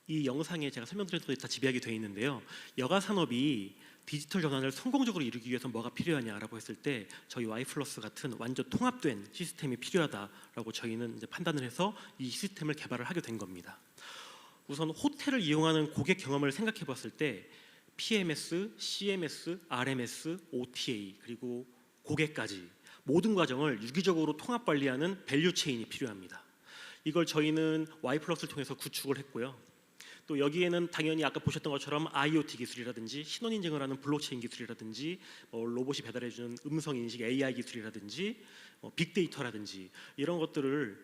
이 영상에 제가 설명드린 것들이 다 집약이 되어 있는데요. 여가 산업이 디지털 전환을 성공적으로 이루기 위해서 뭐가 필요하냐라고 했을 때 저희 와이플러스 같은 완전 통합된 시스템이 필요하다라고 저희는 이제 판단을 해서 이 시스템을 개발을 하게 된 겁니다. 우선 호텔을 이용하는 고객 경험을 생각해 봤을 때 PMS, CMS, RMS, OTA 그리고 고객까지 모든 과정을 유기적으로 통합 관리하는 밸류 체인이 필요합니다. 이걸 저희는 와이플러스를 통해서 구축을 했고요. 또 여기에는 당연히 아까 보셨던 것처럼 IoT 기술이라든지 신원 인증을 하는 블록체인 기술이라든지 로봇이 배달해주는 음성 인식 AI 기술이라든지 빅데이터라든지 이런 것들을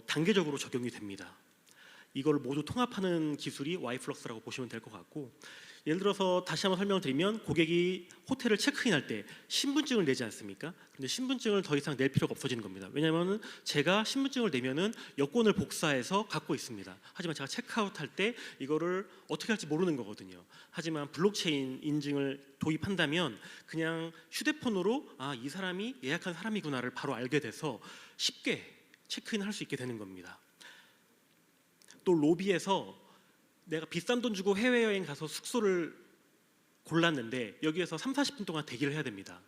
단계적으로 적용이 됩니다. 이걸 모두 통합하는 기술이 와이플러스라고 보시면 될 것 같고, 예를 들어서 다시 한번 설명을 드리면 고객이 호텔을 체크인할 때 신분증을 내지 않습니까? 근데 신분증을 더 이상 낼 필요가 없어지는 겁니다. 왜냐하면 제가 신분증을 내면은 여권을 복사해서 갖고 있습니다. 하지만 제가 체크아웃할 때 이거를 어떻게 할지 모르는 거거든요. 하지만 블록체인 인증을 도입한다면 그냥 휴대폰으로 이 사람이 예약한 사람이구나를 바로 알게 돼서 쉽게 체크인을 할 수 있게 되는 겁니다. 또 로비에서 내가 비싼 돈 주고 해외여행 가서 숙소를 골랐는데 여기에서 30-40분 동안 대기를 해야 됩니다.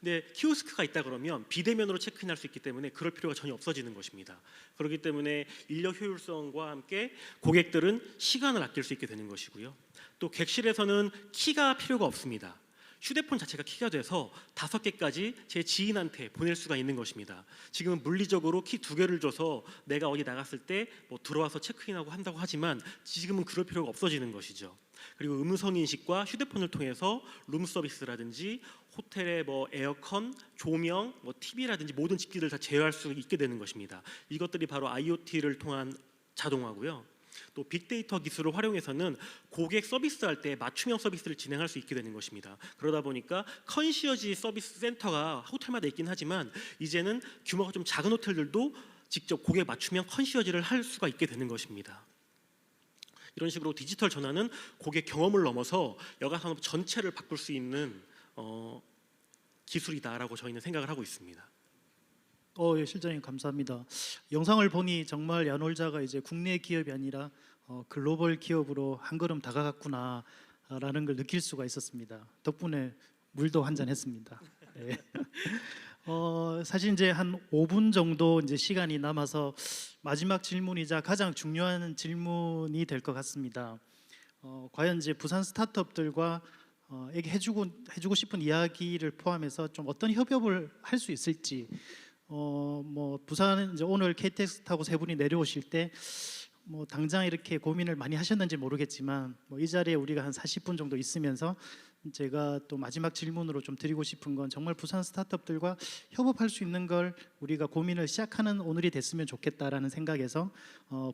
근데 키오스크가 있다 그러면 비대면으로 체크인할 수 있기 때문에 그럴 필요가 전혀 없어지는 것입니다. 그렇기 때문에 인력 효율성과 함께 고객들은 시간을 아낄 수 있게 되는 것이고요. 또 객실에서는 키가 필요가 없습니다. 휴대폰 자체가 키가 돼서 5개까지 제 지인한테 보낼 수가 있는 것입니다. 지금은 물리적으로 키 2개를 줘서 내가 어디 나갔을 때 들어와서 체크인하고 한다고 하지만 지금은 그럴 필요가 없어지는 것이죠. 그리고 음성 인식과 휴대폰을 통해서 룸 서비스라든지 호텔의 에어컨, 조명, TV라든지 모든 집기를 다 제어할 수 있게 되는 것입니다. 이것들이 바로 IoT를 통한 자동화고요. 또 빅데이터 기술을 활용해서는 고객 서비스할 때 맞춤형 서비스를 진행할 수 있게 되는 것입니다. 그러다 보니까 컨시어지 서비스 센터가 호텔마다 있긴 하지만 이제는 규모가 좀 작은 호텔들도 직접 고객 맞춤형 컨시어지를 할 수가 있게 되는 것입니다. 이런 식으로 디지털 전환은 고객 경험을 넘어서 여가 산업 전체를 바꿀 수 있는 기술이다라고 저희는 생각을 하고 있습니다. 예, 실장님 감사합니다. 영상을 보니 정말 야놀자가 이제 국내 기업이 아니라 글로벌 기업으로 한 걸음 다가갔구나라는 걸 느낄 수가 있었습니다. 덕분에 물도 한 잔 했습니다. 네. 사실 이제 한 5분 정도 이제 시간이 남아서 마지막 질문이자 가장 중요한 질문이 될 것 같습니다. 과연 이제 부산 스타트업들과 에게 해주고 싶은 이야기를 포함해서 좀 어떤 협업을 할 수 있을지. 부산은 이제 오늘 KTX 타고 세 분이 내려오실 때 당장 이렇게 고민을 많이 하셨는지 모르겠지만 이 자리에 우리가 한 40분 정도 있으면서 제가 또 마지막 질문으로 좀 드리고 싶은 건 정말 부산 스타트업들과 협업할 수 있는 걸 우리가 고민을 시작하는 오늘이 됐으면 좋겠다라는 생각에서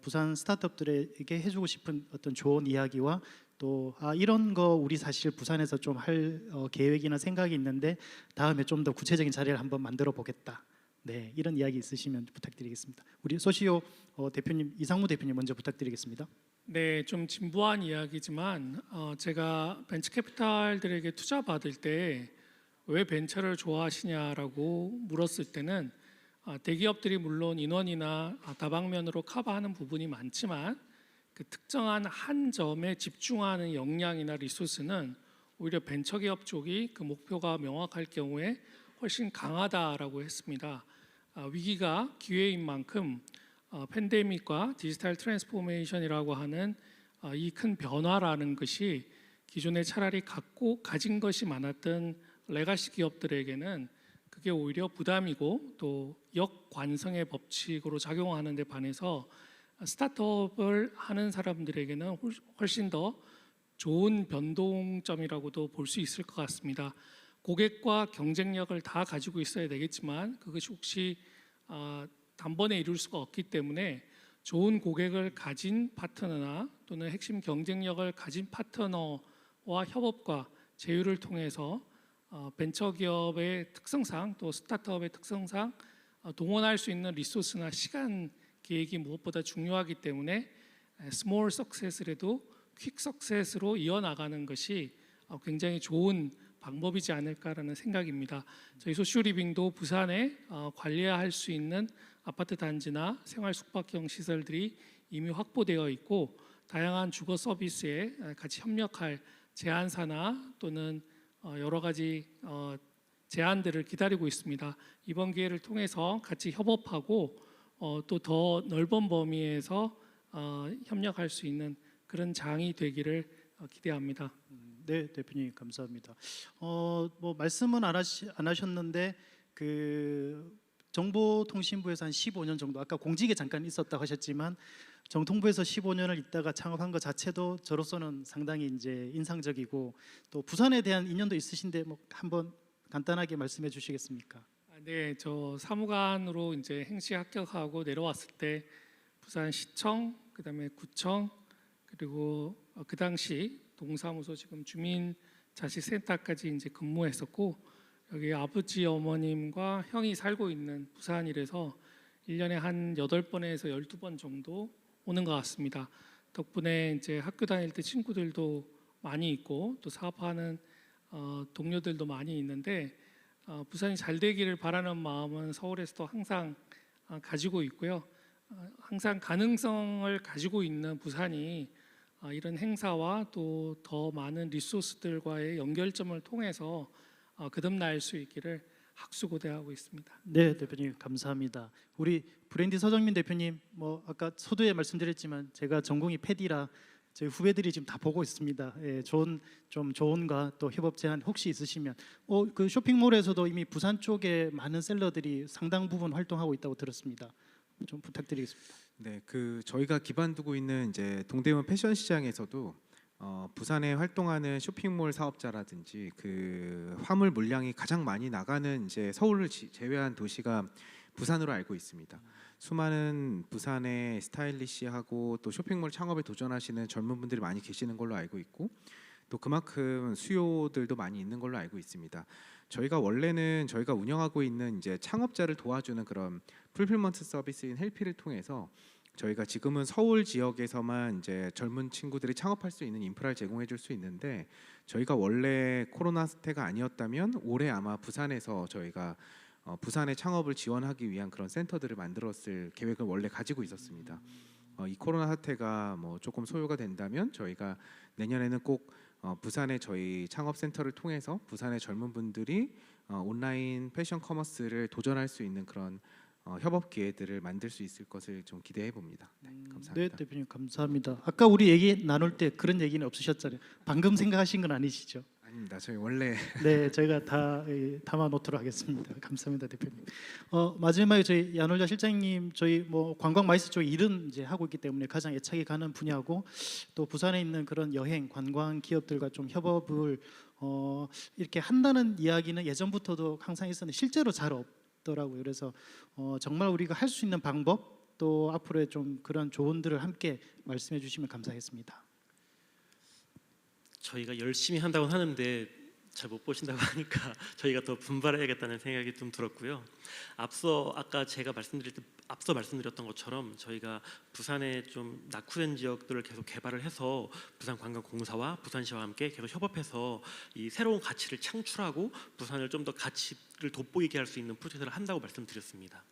부산 스타트업들에게 해주고 싶은 어떤 좋은 이야기와 또 이런 거 우리 사실 부산에서 좀 할 계획이나 생각이 있는데 다음에 좀 더 구체적인 자리를 한번 만들어 보겠다. 네, 이런 이야기 있으시면 부탁드리겠습니다. 우리 소시오 대표님, 이상무 대표님 먼저 부탁드리겠습니다. 네, 좀 진부한 이야기지만 제가 벤처캐피탈들에게 투자 받을 때 왜 벤처를 좋아하시냐라고 물었을 때는 대기업들이 물론 인원이나 다방면으로 커버하는 부분이 많지만 그 특정한 한 점에 집중하는 역량이나 리소스는 오히려 벤처기업 쪽이 그 목표가 명확할 경우에 훨씬 강하다라고 했습니다. 위기가 기회인 만큼 팬데믹과 디지털 트랜스포메이션이라고 하는 이 큰 변화라는 것이 기존에 차라리 가진 것이 많았던 레가시 기업들에게는 그게 오히려 부담이고 또 역관성의 법칙으로 작용하는 데 반해서 스타트업을 하는 사람들에게는 훨씬 더 좋은 변동점이라고도 볼 수 있을 것 같습니다. 고객과 경쟁력을 다 가지고 있어야 되겠지만 그것이 혹시 단번에 이룰 수가 없기 때문에 좋은 고객을 가진 파트너나 또는 핵심 경쟁력을 가진 파트너와 협업과 제휴를 통해서 벤처기업의 특성상 또 스타트업의 특성상 동원할 수 있는 리소스나 시간 계획이 무엇보다 중요하기 때문에 스몰 석세스라도 퀵 석세스로 이어나가는 것이 굉장히 좋은 방법이지 않을까라는 생각입니다. 저희 소슈리빙도 부산에 관리할 수 있는 아파트 단지나 생활 숙박형 시설들이 이미 확보되어 있고 다양한 주거 서비스에 같이 협력할 제안사나 또는 여러 가지 제안들을 기다리고 있습니다. 이번 기회를 통해서 같이 협업하고 또 더 넓은 범위에서 협력할 수 있는 그런 장이 되기를 기대합니다. 네, 대표님 감사합니다. 뭐 말씀은 안 하셨는데 그 정보통신부에서 한 15년 정도 아까 공직에 잠깐 있었다고 하셨지만 정통부에서 15년을 있다가 창업한 것 자체도 저로서는 상당히 이제 인상적이고 또 부산에 대한 인연도 있으신데 뭐 한번 간단하게 말씀해 주시겠습니까? 네, 저 사무관으로 이제 행시 합격하고 내려왔을 때 부산시청, 그다음에 구청, 그리고 그 당시 동사무소 지금 주민자치센터까지 이제 근무했었고 여기 아버지 어머님과 형이 살고 있는 부산이라서 1년에 한 8번에서 12번 정도 오는 것 같습니다. 덕분에 이제 학교 다닐 때 친구들도 많이 있고 또 사업하는 동료들도 많이 있는데 부산이 잘 되기를 바라는 마음은 서울에서도 항상 가지고 있고요. 항상 가능성을 가지고 있는 부산이 이런 행사와 또 더 많은 리소스들과의 연결점을 통해서 거듭날 수 있기를 학수고대하고 있습니다. 네, 대표님 감사합니다. 우리 브랜디 서정민 대표님 뭐 아까 서두에 말씀드렸지만 제가 전공이 패디라 저희 후배들이 지금 다 보고 있습니다. 예, 좋은 조언과 또 협업 제안 혹시 있으시면 그 쇼핑몰에서도 이미 부산 쪽에 많은 셀러들이 상당 부분 활동하고 있다고 들었습니다. 좀 부탁드리겠습니다. 네, 그 저희가 기반 두고 있는 이제 동대문 패션 시장에서도 부산에 활동하는 쇼핑몰 사업자라든지 그 화물 물량이 가장 많이 나가는 이제 서울을 제외한 도시가 부산으로 알고 있습니다. 수많은 부산의 스타일리시하고 또 쇼핑몰 창업에 도전하시는 젊은 분들이 많이 계시는 걸로 알고 있고 또 그만큼 수요들도 많이 있는 걸로 알고 있습니다. 저희가 원래는 저희가 운영하고 있는 이제 창업자를 도와주는 그런 풀필먼트 서비스인 헬피를 통해서 저희가 지금은 서울 지역에서만 이제 젊은 친구들이 창업할 수 있는 인프라를 제공해 줄 수 있는데 저희가 원래 코로나 사태가 아니었다면 올해 아마 부산에서 저희가 부산의 창업을 지원하기 위한 그런 센터들을 만들었을 계획을 원래 가지고 있었습니다. 이 코로나 사태가 뭐 조금 소요가 된다면 저희가 내년에는 꼭 부산의 저희 창업 센터를 통해서 부산의 젊은 분들이 온라인 패션 커머스를 도전할 수 있는 그런 협업 기회들을 만들 수 있을 것을 좀 기대해 봅니다. 네, 감사합니다. 네, 대표님 감사합니다. 아까 우리 얘기 나눌 때 그런 얘기는 없으셨잖아요. 방금 생각하신 건 아니시죠? 아닙니다. 저희 원래 네, 저희가 다 담아 놓도록 하겠습니다. 감사합니다, 대표님. 마지막에 저희 야놀자 실장님, 저희 뭐 관광 마이스 쪽 일은 이제 하고 있기 때문에 가장 애착이 가는 분야고 또 부산에 있는 그런 여행 관광 기업들과 좀 협업을 이렇게 한다는 이야기는 예전부터도 항상 있었는데 실제로 잘 없더라고요. 그래서 정말 우리가 할 수 있는 방법 또 앞으로의 좀 그런 조언들을 함께 말씀해 주시면 감사하겠습니다. 저희가 열심히 한다고 하는데 잘 못 보신다고 하니까 저희가 더 분발해야겠다는 생각이 좀 들었고요. 아까 제가 말씀드렸던 것처럼 저희가 부산에 좀 낙후된 지역들을 계속 개발을 해서 부산관광공사와 부산시와 함께 계속 협업해서 이 새로운 가치를 창출하고 부산을 좀 더 가치를 돋보이게 할 수 있는 프로젝트를 한다고 말씀드렸습니다.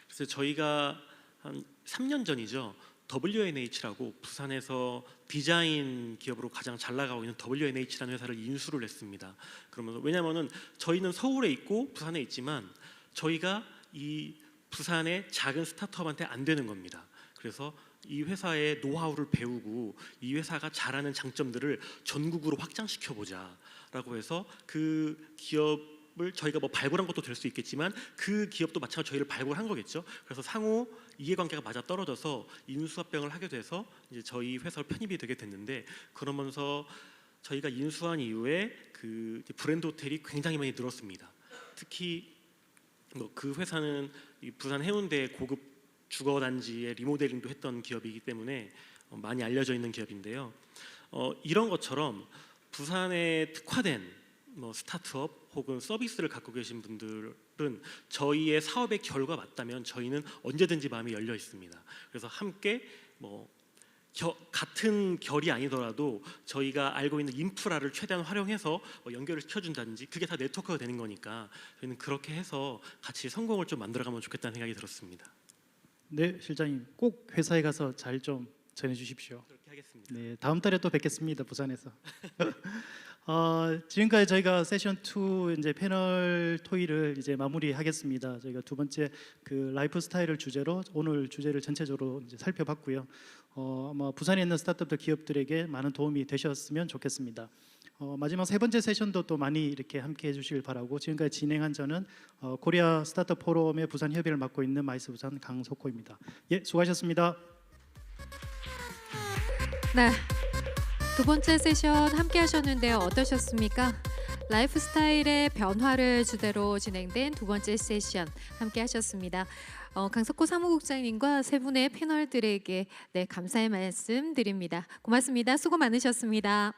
그래서 저희가 한 3년 전이죠. WNH라고 부산에서 디자인 기업으로 가장 잘 나가고 있는 WNH라는 회사를 인수를 했습니다. 그러면서 왜냐하면은 저희는 서울에 있고 부산에 있지만 저희가 이 부산의 작은 스타트업한테 안 되는 겁니다. 그래서 이 회사의 노하우를 배우고 이 회사가 잘하는 장점들을 전국으로 확장시켜 보자라고 해서 그 기업을 저희가 뭐 발굴한 것도 될 수 있겠지만 그 기업도 마찬가지로 저희를 발굴한 거겠죠. 그래서 상호 이해관계가 맞아 떨어져서 인수합병을 하게 돼서 이제 저희 회사로 편입이 되게 됐는데 그러면서 저희가 인수한 이후에 그 브랜드 호텔이 굉장히 많이 늘었습니다. 특히 그 회사는 이 부산 해운대 고급 주거 단지의 리모델링도 했던 기업이기 때문에 많이 알려져 있는 기업인데요. 이런 것처럼 부산에 특화된 스타트업 혹은 서비스를 갖고 계신 분들은 저희의 사업의 결과 맞다면 저희는 언제든지 마음이 열려 있습니다. 그래서 함께 같은 결이 아니더라도 저희가 알고 있는 인프라를 최대한 활용해서 연결을 시켜준다든지 그게 다 네트워크가 되는 거니까 저희는 그렇게 해서 같이 성공을 좀 만들어가면 좋겠다는 생각이 들었습니다. 네, 실장님 꼭 회사에 가서 잘 좀 전해 주십시오. 그렇게 하겠습니다. 네, 다음 달에 또 뵙겠습니다. 부산에서. 지금까지 저희가 세션 2 이제 패널 토의를 이제 마무리하겠습니다. 저희가 두 번째 그 라이프 스타일을 주제로 오늘 주제를 전체적으로 이제 살펴봤고요. 아마 부산에 있는 스타트업들 기업들에게 많은 도움이 되셨으면 좋겠습니다. 마지막 세 번째 세션도 또 많이 이렇게 함께 해주시길 바라고 지금까지 진행한 저는 코리아 스타트업 포럼의 부산 협의를 맡고 있는 마이스 부산 강석호입니다. 예, 수고하셨습니다. 네. 두 번째 세션 함께 하셨는데요. 어떠셨습니까? 라이프 스타일의 변화를 주제로 진행된 두 번째 세션 함께 하셨습니다. 강석호 사무국장님과 세 분의 패널들에게 네, 감사의 말씀 드립니다. 고맙습니다. 수고 많으셨습니다.